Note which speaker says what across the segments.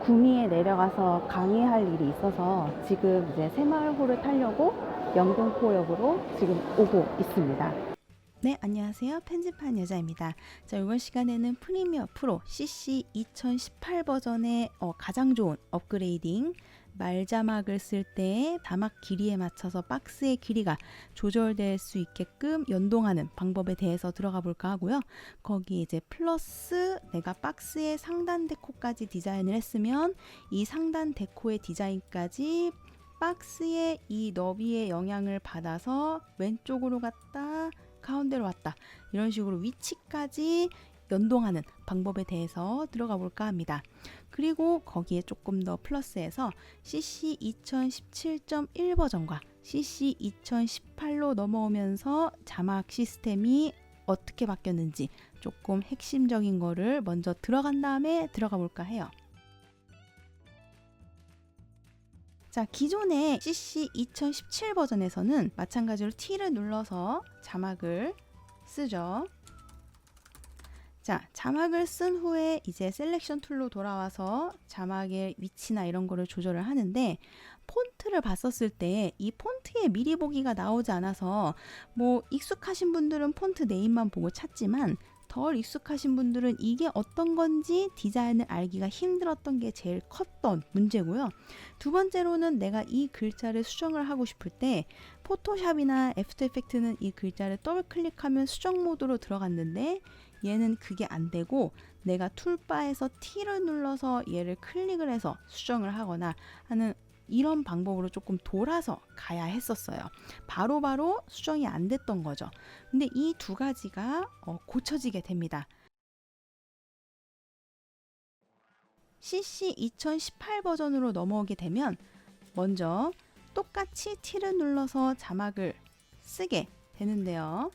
Speaker 1: 구미에 내려가서 강의할 일이 있어서 지금 이제 새마을호를 타려고 영등포역으로 지금 오고 있습니다.
Speaker 2: 네, 안녕하세요. 편집한 여자입니다. 자, 이번 시간에는 프리미어 프로 CC 2018 버전의 가장 좋은 업그레이딩, 말자막을 쓸 때 자막 길이에 맞춰서 박스의 길이가 조절될 수 있게끔 연동하는 방법에 대해서 들어가 볼까 하고요. 거기 이제 플러스 내가 박스의 상단 데코까지 디자인을 했으면 이 상단 데코의 디자인까지 박스의 이 너비의 영향을 받아서 왼쪽으로 갔다 가운데로 왔다, 이런 식으로 위치까지 연동하는 방법에 대해서 들어가 볼까 합니다. 그리고 거기에 조금 더 플러스해서 CC 2017.1 버전과 CC 2018로 넘어오면서 자막 시스템이 어떻게 바뀌었는지 조금 핵심적인 거를 먼저 들어간 다음에 들어가 볼까 해요. 자, 기존의 CC 2017 버전에서는 마찬가지로 T를 눌러서 자막을 쓰죠. 자, 자막을 쓴 후에 이제 셀렉션 툴로 돌아와서 자막의 위치나 이런 거를 조절을 하는데, 폰트를 봤었을 때 이 폰트에 미리 보기가 나오지 않아서 뭐 익숙하신 분들은 폰트 네임만 보고 찾지만 덜 익숙하신 분들은 이게 어떤 건지 디자인을 알기가 힘들었던 게 제일 컸던 문제고요. 두 번째로는 내가 이 글자를 수정을 하고 싶을 때 포토샵이나 애프터 이펙트는 이 글자를 더블 클릭하면 수정 모드로 들어갔는데 얘는 그게 안 되고 내가 툴바에서 T를 눌러서 얘를 클릭을 해서 수정을 하거나 하는 이런 방법으로 조금 돌아서 가야 했었어요. 바로바로 수정이 안 됐던 거죠. 근데 이 두 가지가 고쳐지게 됩니다. CC 2018 버전으로 넘어오게 되면 먼저 똑같이 T를 눌러서 자막을 쓰게 되는데요.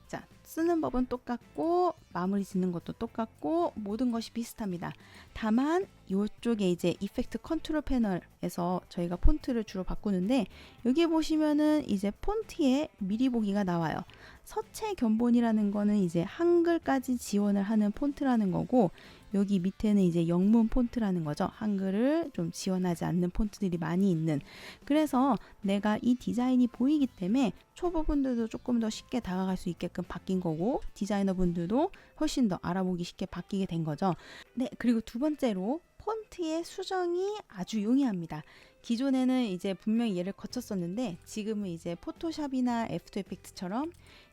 Speaker 2: 자, 쓰는 법은 똑같고 마무리 짓는 것도 똑같고 모든 것이 비슷합니다. 다만 이쪽에 이제 이펙트 컨트롤 패널에서 저희가 폰트를 주로 바꾸는데, 여기 보시면은 이제 폰트에 미리 보기가 나와요. 서체 견본이라는 거는 이제 한글까지 지원을 하는 폰트라는 거고, 여기 밑에는 이제 영문 폰트라는 거죠. 한글을 좀 지원하지 않는 폰트들이 많이 있는. 그래서 내가 이 디자인이 보이기 때문에 초보분들도 조금 더 쉽게 다가갈 수 있게끔 바뀐 거고, 디자이너분들도 훨씬 더 알아보기 쉽게 바뀌게 된 거죠. 네, 그리고 두 번째로 폰트의 수정이 아주 용이합니다. 기존에는 이제 분명히 얘를 거쳤었는데 지금은 이제 포토샵이나 애프터 이펙트처럼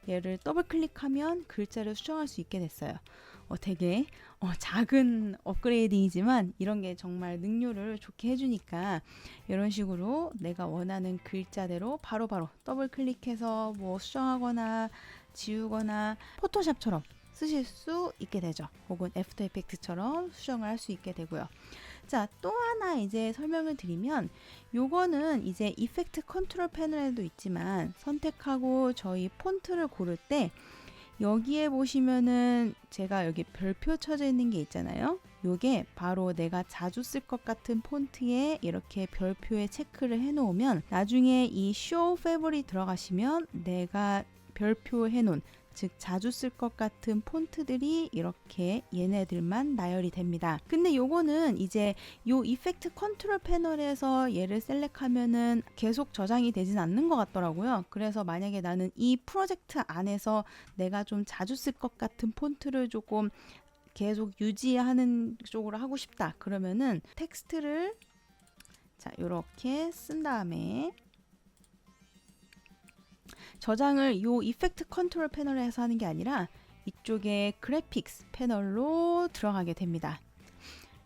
Speaker 2: 얘를 더블 클릭하면 글자를 수정할 수 있게 됐어요. 되게 작은 업그레이딩이지만 이런 게 정말 능률을 좋게 해주니까 이런 식으로 내가 원하는 글자대로 바로바로 더블 클릭해서 뭐 수정하거나 지우거나 포토샵처럼 쓰실 수 있게 되죠. 혹은 애프터 이펙트처럼 수정을 할 수 있게 되고요. 자, 또 하나 이제 설명을 드리면, 요거는 이제 이펙트 컨트롤 패널에도 있지만 선택하고 저희 폰트를 고를 때 여기에 보시면은 제가 여기 별표 쳐져 있는 게 있잖아요. 요게 바로 내가 자주 쓸 것 같은 폰트에 이렇게 별표에 체크를 해 놓으면 나중에 이 show favorite 들어가시면 내가 별표 해 놓은, 즉 자주 쓸 것 같은 폰트들이 이렇게 얘네들만 나열이 됩니다. 근데 요거는 이제 요 이펙트 컨트롤 패널에서 얘를 셀렉하면은 계속 저장이 되진 않는 것 같더라고요. 그래서 만약에 나는 이 프로젝트 안에서 내가 좀 자주 쓸 것 같은 폰트를 조금 계속 유지하는 쪽으로 하고 싶다, 그러면은 텍스트를 자 요렇게 쓴 다음에 저장을 요 이펙트 컨트롤 패널에서 하는 게 아니라 이쪽에 그래픽스 패널로 들어가게 됩니다.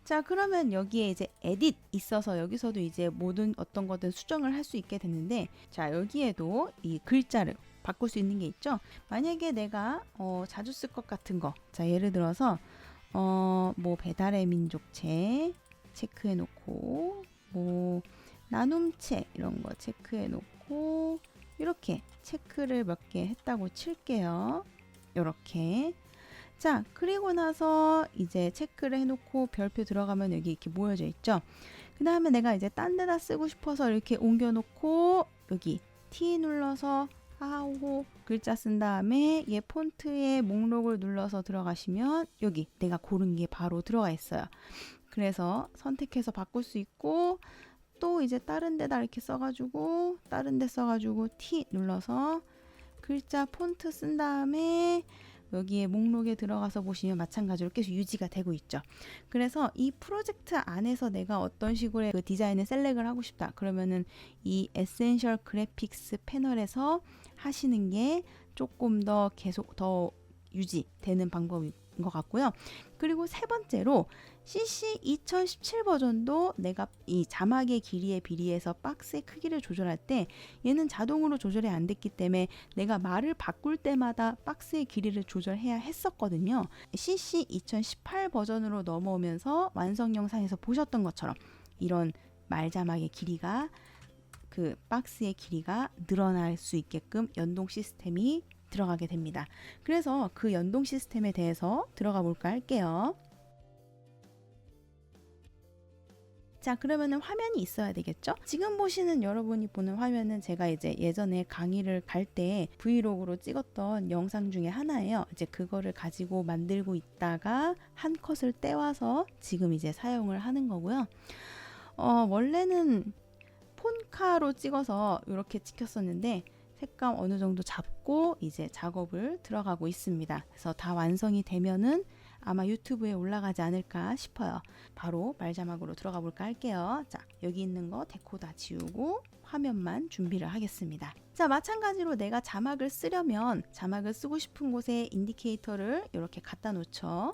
Speaker 2: 자, 그러면 여기에 이제 에딧 있어서 여기서도 이제 모든 어떤 거든 수정을 할 수 있게 되는데, 자 여기에도 이 글자를 바꿀 수 있는 게 있죠. 만약에 내가 자주 쓸 것 같은 거, 자 예를 들어서 뭐 배달의 민족체 체크해 놓고, 뭐 나눔체 이런 거 체크해 놓고, 이렇게 체크를 몇 개 했다고 칠게요. 이렇게. 자, 그리고 나서 이제 체크를 해놓고 별표 들어가면 여기 이렇게 모여져 있죠. 그 다음에 내가 이제 딴 데다 쓰고 싶어서 이렇게 옮겨 놓고 여기 T 눌러서 하고 글자 쓴 다음에 얘 폰트의 목록을 눌러서 들어가시면 여기 내가 고른 게 바로 들어가 있어요. 그래서 선택해서 바꿀 수 있고 또 이제 다른 데다 이렇게 써가지고 다른 데 써가지고 T 눌러서 글자 폰트 쓴 다음에 여기에 목록에 들어가서 보시면 마찬가지로 계속 유지가 되고 있죠. 그래서 이 프로젝트 안에서 내가 어떤 식으로 그 디자인을 셀렉을 하고 싶다. 그러면은 이 에센셜 그래픽스 패널에서 하시는 게 조금 더 계속 더 유지되는 방법인 것 같고요. 그리고 세 번째로 CC 2017 버전도 내가 이 자막의 길이에 비례해서 박스의 크기를 조절할 때 얘는 자동으로 조절이 안 됐기 때문에 내가 말을 바꿀 때마다 박스의 길이를 조절해야 했었거든요. CC 2018 버전으로 넘어오면서 완성 영상에서 보셨던 것처럼 이런 말 자막의 길이가 그 박스의 길이가 늘어날 수 있게끔 연동 시스템이 들어가게 됩니다. 그래서 그 연동 시스템에 대해서 들어가 볼까 할게요. 자, 그러면은 화면이 있어야 되겠죠? 지금 보시는 여러분이 보는 화면은 제가 이제 예전에 강의를 갈 때 브이로그로 찍었던 영상 중에 하나예요. 이제 그거를 가지고 만들고 있다가 한 컷을 떼와서 지금 이제 사용을 하는 거고요. 원래는 폰카로 찍어서 이렇게 찍혔었는데 색감 어느 정도 잡고 이제 작업을 들어가고 있습니다. 그래서 다 완성이 되면은 아마 유튜브에 올라가지 않을까 싶어요. 바로 말자막으로 들어가 볼까 할게요. 자, 여기 있는 거 데코 다 지우고 화면만 준비를 하겠습니다. 자, 마찬가지로 내가 자막을 쓰려면 자막을 쓰고 싶은 곳에 인디케이터를 이렇게 갖다 놓죠.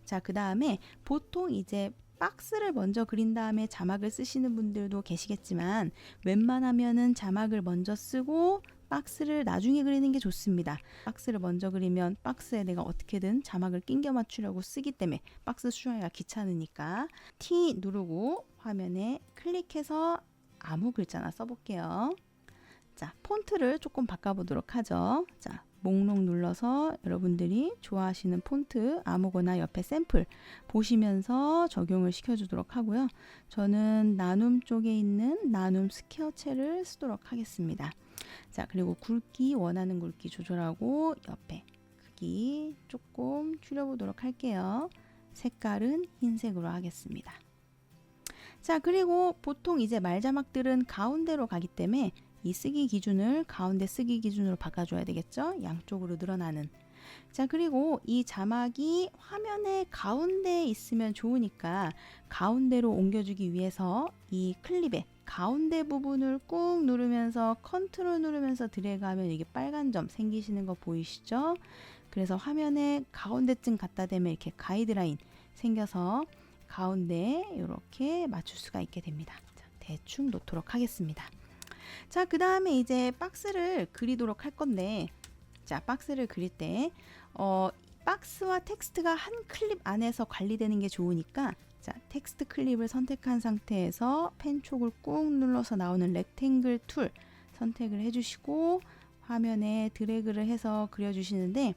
Speaker 2: 자, 그 다음에 보통 이제 박스를 먼저 그린 다음에 자막을 쓰시는 분들도 계시겠지만 웬만하면은 자막을 먼저 쓰고 박스를 나중에 그리는 게 좋습니다. 박스를 먼저 그리면 박스에 내가 어떻게든 자막을 끼겨 맞추려고 쓰기 때문에 박스 수정하기가 귀찮으니까 T 누르고 화면에 클릭해서 아무 글자나 써볼게요. 자, 폰트를 조금 바꿔보도록 하죠. 자, 목록 눌러서 여러분들이 좋아하시는 폰트 아무거나 옆에 샘플 보시면서 적용을 시켜주도록 하고요. 저는 나눔 쪽에 있는 나눔 스퀘어체를 쓰도록 하겠습니다. 자, 그리고 굵기 원하는 굵기 조절하고 옆에 크기 조금 줄여보도록 할게요. 색깔은 흰색으로 하겠습니다. 자, 그리고 보통 이제 말자막들은 가운데로 가기 때문에 이 쓰기 기준을 가운데 쓰기 기준으로 바꿔줘야 되겠죠? 양쪽으로 늘어나는. 자, 그리고 이 자막이 화면의 가운데에 있으면 좋으니까 가운데로 옮겨주기 위해서 이 클립의 가운데 부분을 꾹 누르면서 컨트롤 누르면서 드래그하면 이게 빨간 점 생기시는 거 보이시죠? 그래서 화면에 가운데쯤 갖다 대면 이렇게 가이드라인 생겨서 가운데 이렇게 맞출 수가 있게 됩니다. 자, 대충 놓도록 하겠습니다. 자, 그 다음에 이제 박스를 그리도록 할 건데, 자, 박스를 그릴 때 박스와 텍스트가 한 클립 안에서 관리되는 게 좋으니까, 자, 텍스트 클립을 선택한 상태에서 펜촉을 꾹 눌러서 나오는 렉탱글 툴 선택을 해주시고 화면에 드래그를 해서 그려주시는데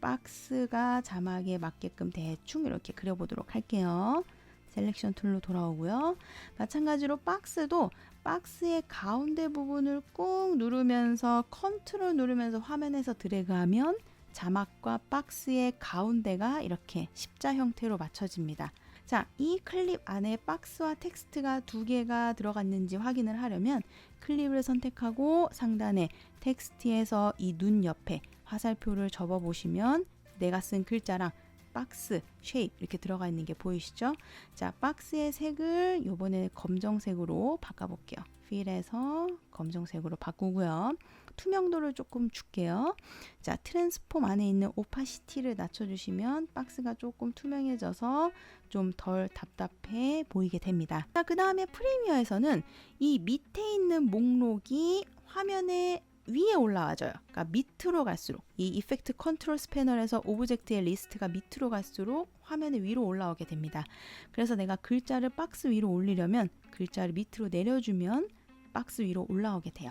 Speaker 2: 박스가 자막에 맞게끔 대충 이렇게 그려보도록 할게요. 셀렉션 툴로 돌아오고요. 마찬가지로 박스도 박스의 가운데 부분을 꾹 누르면서 컨트롤 누르면서 화면에서 드래그하면 자막과 박스의 가운데가 이렇게 십자 형태로 맞춰집니다. 자, 이 클립 안에 박스와 텍스트가 두 개가 들어갔는지 확인을 하려면 클립을 선택하고 상단에 텍스트에서 이 눈 옆에 화살표를 접어 보시면 내가 쓴 글자랑 박스, 쉐입 이렇게 들어가 있는 게 보이시죠? 자, 박스의 색을 요번에 검정색으로 바꿔볼게요. 필에서 검정색으로 바꾸고요. 투명도를 조금 줄게요. 자, 트랜스폼 안에 있는 오파시티를 낮춰주시면 박스가 조금 투명해져서 좀 덜 답답해 보이게 됩니다. 자, 그 다음에 프리미어에서는 이 밑에 있는 목록이 화면에 위에 올라와줘요. 그러니까 밑으로 갈수록 이 이펙트 컨트롤스 패널에서 오브젝트의 리스트가 밑으로 갈수록 화면에 위로 올라오게 됩니다. 그래서 내가 글자를 박스 위로 올리려면 글자를 밑으로 내려주면 박스 위로 올라오게 돼요.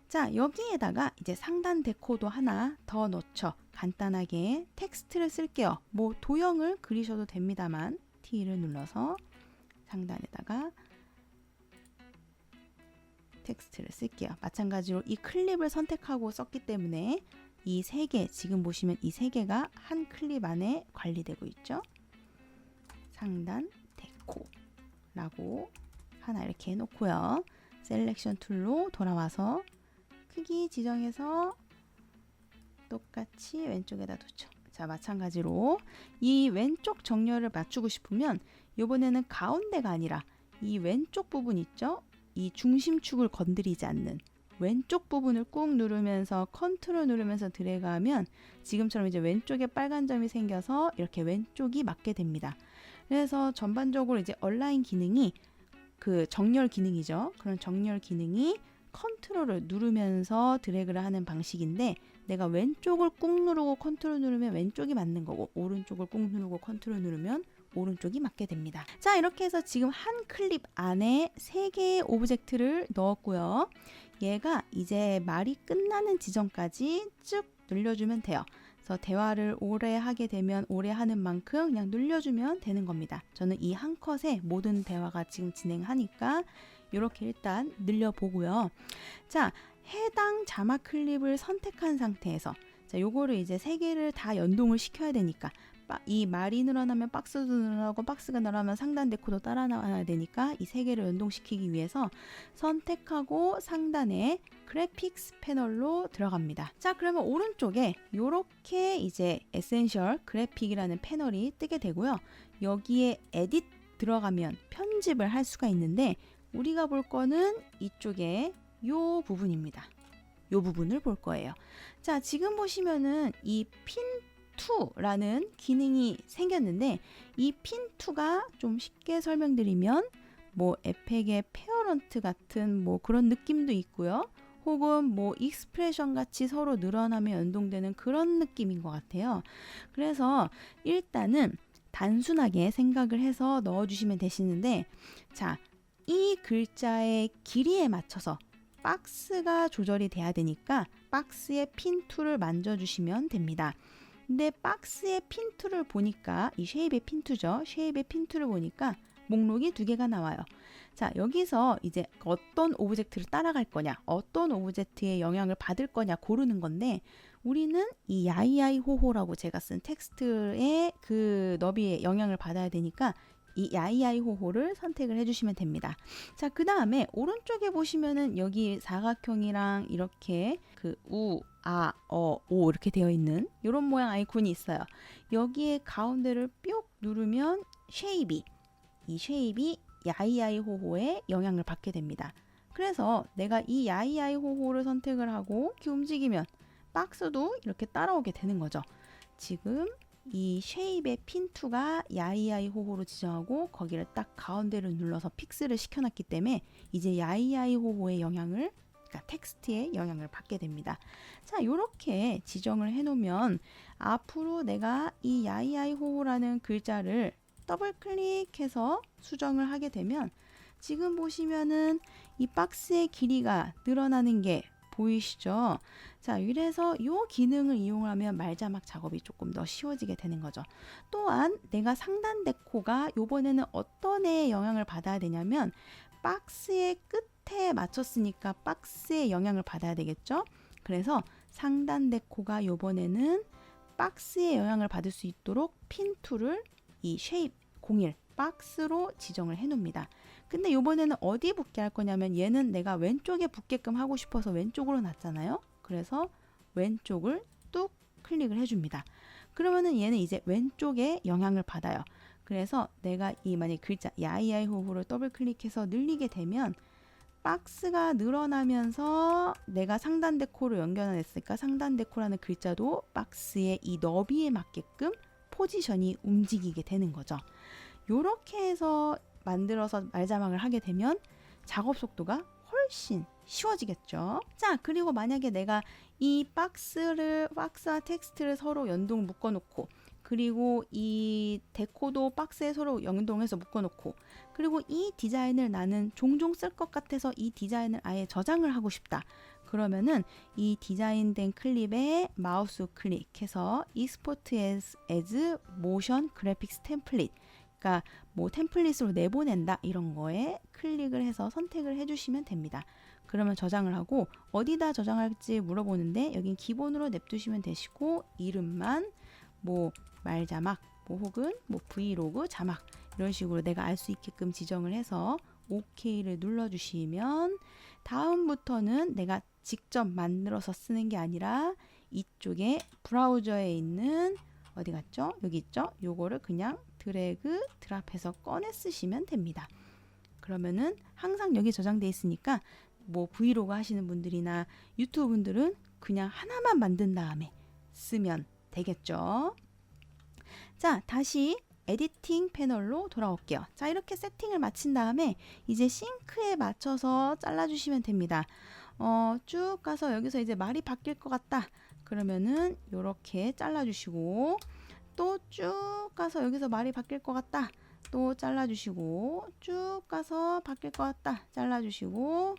Speaker 2: 자, 여기에다가 이제 상단 데코도 하나 더 넣죠. 간단하게 텍스트를 쓸게요. 뭐 도형을 그리셔도 됩니다만 T를 눌러서 상단에다가 텍스트를 쓸게요. 마찬가지로 이 클립을 선택하고 썼기 때문에 이 세 개, 지금 보시면 이 세 개가 한 클립 안에 관리되고 있죠. 상단 데코라고 하나 이렇게 해놓고요. 셀렉션 툴로 돌아와서 크기 지정해서 똑같이 왼쪽에다 두죠. 자, 마찬가지로 이 왼쪽 정렬을 맞추고 싶으면 이번에는 가운데가 아니라 이 왼쪽 부분 있죠? 이 중심축을 건드리지 않는 왼쪽 부분을 꾹 누르면서 컨트롤 누르면서 드래그하면 지금처럼 이제 왼쪽에 빨간 점이 생겨서 이렇게 왼쪽이 맞게 됩니다. 그래서 전반적으로 이제 얼라인 기능이 그 정렬 기능이죠. 그런 정렬 기능이 컨트롤을 누르면서 드래그를 하는 방식인데 내가 왼쪽을 꾹 누르고 컨트롤 누르면 왼쪽이 맞는 거고 오른쪽을 꾹 누르고 컨트롤 누르면 오른쪽이 맞게 됩니다. 자, 이렇게 해서 지금 한 클립 안에 3개의 오브젝트를 넣었고요. 얘가 이제 말이 끝나는 지점까지 쭉 늘려주면 돼요. 그래서 대화를 오래 하게 되면 오래 하는 만큼 그냥 늘려주면 되는 겁니다. 저는 이 한 컷에 모든 대화가 지금 진행하니까 이렇게 일단 늘려보고요. 자, 해당 자막 클립을 선택한 상태에서 자, 요거를 이제 3개를 다 연동을 시켜야 되니까 이 말이 늘어나면 박스도 늘어나고 박스가 늘어나면 상단 데코도 따라 나와야 되니까 이 3개를 연동시키기 위해서 선택하고 상단에 그래픽스 패널로 들어갑니다. 자, 그러면 오른쪽에 이렇게 이제 에센셜 그래픽이라는 패널이 뜨게 되고요. 여기에 에딧 들어가면 편집을 할 수가 있는데 우리가 볼 거는 이쪽에 요 부분입니다. 요 부분을 볼 거예요. 자, 지금 보시면은 이 핀2라는 기능이 생겼는데 이 핀2가 좀 쉽게 설명드리면 뭐 에펙의 페어런트 같은 뭐 그런 느낌도 있고요. 혹은 뭐 익스프레션 같이 서로 늘어나며 연동되는 그런 느낌인 것 같아요. 그래서 일단은 단순하게 생각을 해서 넣어주시면 되시는데 자, 이 글자의 길이에 맞춰서 박스가 조절이 돼야 되니까 박스의 핀 툴을 만져주시면 됩니다. 근데 박스의 핀 툴을 보니까 이 쉐입의 핀 툴죠. 쉐입의 핀 툴을 보니까 목록이 2개가 나와요. 자, 여기서 이제 어떤 오브젝트를 따라갈 거냐, 어떤 오브젝트의 영향을 받을 거냐 고르는 건데 우리는 이 야이야이호호라고 제가 쓴 텍스트의 그 너비에 영향을 받아야 되니까 이 야이야이호호를 선택을 해주시면 됩니다. 자, 그 다음에 오른쪽에 보시면은 여기 사각형이랑 이렇게 그 우, 아, 오 이렇게 되어 있는 이런 모양 아이콘이 있어요. 여기에 가운데를 뿅 누르면 이 쉐입이 야이야이호호에 영향을 받게 됩니다. 그래서 내가 이 야이야이호호를 선택을 하고 이렇게 움직이면 박스도 이렇게 따라오게 되는 거죠. 지금 이 쉐입의 핀2가 야이야이호호로 지정하고 거기를 딱 가운데를 눌러서 픽스를 시켜놨기 때문에 이제 야이야이호호의 영향을 그러니까 텍스트의 영향을 받게 됩니다. 자, 이렇게 지정을 해놓으면 앞으로 내가 이 야이야이호호라는 글자를 더블 클릭해서 수정을 하게 되면 지금 보시면은 이 박스의 길이가 늘어나는 게 보이시죠? 자, 이래서 이 기능을 이용하면 말자막 작업이 조금 더 쉬워지게 되는 거죠. 또한 내가 상단 데코가 이번에는 어떤 애의 영향을 받아야 되냐면 박스의 끝에 맞췄으니까 박스의 영향을 받아야 되겠죠? 그래서 상단 데코가 이번에는 박스의 영향을 받을 수 있도록 핀 툴을 이 쉐입 01 박스로 지정을 해 놓습니다. 근데 이번에는 어디 붙게 할 거냐면 얘는 내가 왼쪽에 붙게끔 하고 싶어서 왼쪽으로 놨잖아요. 그래서 왼쪽을 뚝 클릭을 해줍니다. 그러면은 얘는 이제 왼쪽에 영향을 받아요. 그래서 내가 이 만약 글자 야이야이호호를 더블 클릭해서 늘리게 되면 박스가 늘어나면서 내가 상단 데코로 연결했으니까 상단 데코라는 글자도 박스의 이 너비에 맞게끔 포지션이 움직이게 되는 거죠. 요렇게 해서 만들어서 말자막을 하게 되면 작업 속도가 훨씬 쉬워지겠죠. 자, 그리고 만약에 내가 이 박스와 텍스트를 서로 연동 묶어놓고 그리고 이 데코도 박스에 서로 연동해서 묶어놓고 그리고 이 디자인을 나는 종종 쓸 것 같아서 이 디자인을 아예 저장을 하고 싶다. 그러면은 이 디자인된 클립에 마우스 클릭해서 Export as Motion Graphics Template 그러니까 뭐 템플릿으로 내보낸다 이런 거에 클릭을 해서 선택을 해주시면 됩니다. 그러면 저장을 하고 어디다 저장할지 물어보는데 여긴 기본으로 냅두시면 되시고 이름만 뭐 말자막 뭐 혹은 뭐 브이로그 자막 이런 식으로 내가 알 수 있게끔 지정을 해서 OK를 눌러주시면 다음부터는 내가 직접 만들어서 쓰는 게 아니라 이쪽에 브라우저에 있는 어디 갔죠? 여기 있죠? 요거를 그냥 드래그 드랍해서 꺼내 쓰시면 됩니다. 그러면은 항상 여기 저장돼 있으니까 뭐 브이로그 하시는 분들이나 유튜브 분들은 그냥 하나만 만든 다음에 쓰면 되겠죠. 자, 다시 에디팅 패널로 돌아올게요. 자, 이렇게 세팅을 마친 다음에 이제 싱크에 맞춰서 잘라주시면 됩니다. 쭉 가서 여기서 이제 말이 바뀔 것 같다. 그러면은 이렇게 잘라주시고 또 쭉 가서 여기서 말이 바뀔 것 같다. 또 잘라주시고 쭉 가서 바뀔 것 같다. 잘라주시고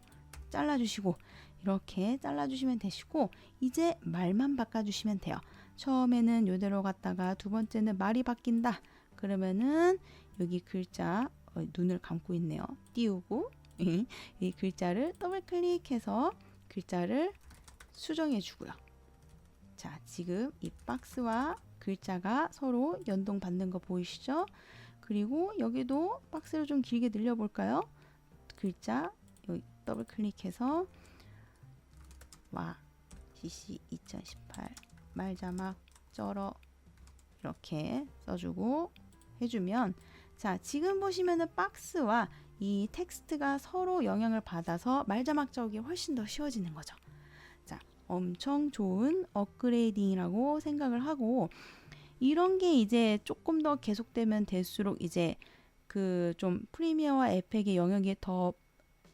Speaker 2: 이렇게 잘라주시면 되시고 이제 말만 바꿔주시면 돼요. 처음에는 이대로 갔다가 두 번째는 말이 바뀐다. 그러면은 여기 글자 눈을 감고 있네요. 띄우고 이 글자를 더블 클릭해서 글자를 수정해 주고요. 자, 지금 이 박스와 글자가 서로 연동받는 거 보이시죠? 그리고 여기도 박스를 좀 길게 늘려볼까요? 글자 여기 더블 클릭해서 와 CC 2018 말자막 쩔어 이렇게 써주고 해주면 자, 지금 보시면은 박스와 이 텍스트가 서로 영향을 받아서 말자막 적이 훨씬 더 쉬워지는 거죠. 자, 엄청 좋은 업그레이딩이라고 생각을 하고 이런 게 이제 조금 더 계속되면 될수록 이제 그 좀 프리미어와 에펙의 영역이 더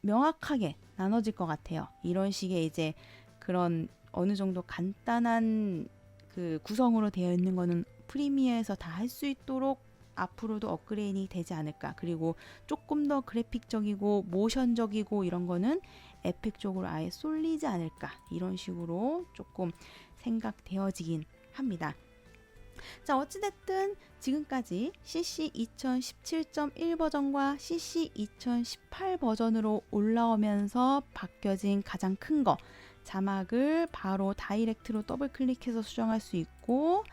Speaker 2: 명확하게 나눠질 것 같아요. 이런 식의 이제 그런 어느 정도 간단한 그 구성으로 되어 있는 거는 프리미어에서 다 할 수 있도록 앞으로도 업그레이딩이 되지 않을까. 그리고 조금 더 그래픽적이고 모션적이고 이런 거는 에펙 쪽으로 아예 쏠리지 않을까. 이런 식으로 조금 생각되어지긴 합니다. 자, 어찌됐든 지금까지 CC 2017.1 버전과 CC 2018 버전으로 올라오면서 바뀌어진 가장 큰 거, 자막을 바로 다이렉트로 더블 클릭해서 수정할 수 있고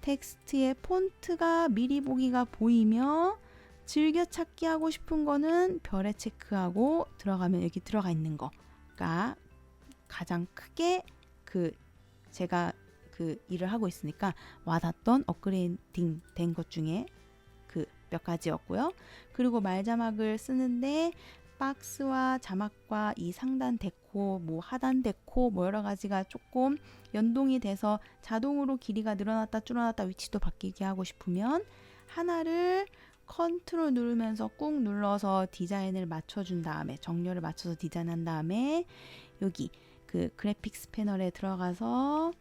Speaker 2: 텍스트의 폰트가 미리 보기가 보이며 즐겨찾기 하고 싶은 거는 별에 체크하고 들어가면 여기 들어가 있는 거가 가장 크게 제가 그 일을 하고 있으니까 와닿던 업그레이딩 된 것 중에 그 몇 가지였고요. 그리고 말자막을 쓰는데 박스와 자막과 이 상단 데코, 뭐 하단 데코, 뭐 여러 가지가 조금 연동이 돼서 자동으로 길이가 늘어났다 줄어났다 위치도 바뀌게 하고 싶으면 하나를 컨트롤 누르면서 꾹 눌러서 디자인을 맞춰준 다음에 정렬을 맞춰서 디자인한 다음에 여기 그 그래픽스 패널에 들어가서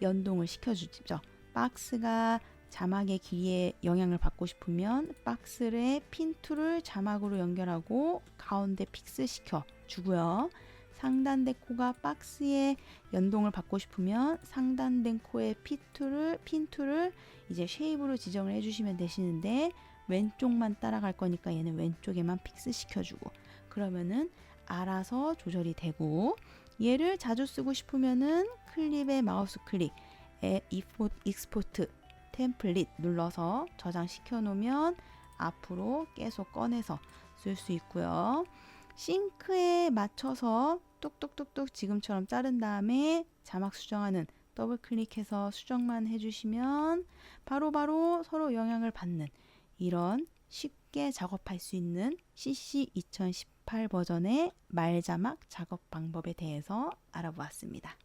Speaker 2: 연동을 시켜주죠. 박스가 자막의 길이에 영향을 받고 싶으면 박스의 핀 툴을 자막으로 연결하고 가운데 픽스 시켜 주고요. 상단된 코가 박스에 연동을 받고 싶으면 상단된 코의 핀 툴을 이제 쉐입으로 지정을 해주시면 되시는데 왼쪽만 따라갈 거니까 얘는 왼쪽에만 픽스 시켜주고 그러면은 알아서 조절이 되고 얘를 자주 쓰고 싶으면은 클립에 마우스 클릭 익스포트 템플릿 눌러서 저장시켜 놓으면 앞으로 계속 꺼내서 쓸 수 있고요. 싱크에 맞춰서 뚝뚝뚝뚝 지금처럼 자른 다음에 자막 수정하는 더블 클릭해서 수정만 해주시면 바로바로 서로 영향을 받는 이런 쉽게 작업할 수 있는 CC 2018 버전의 말자막 작업 방법에 대해서 알아보았습니다.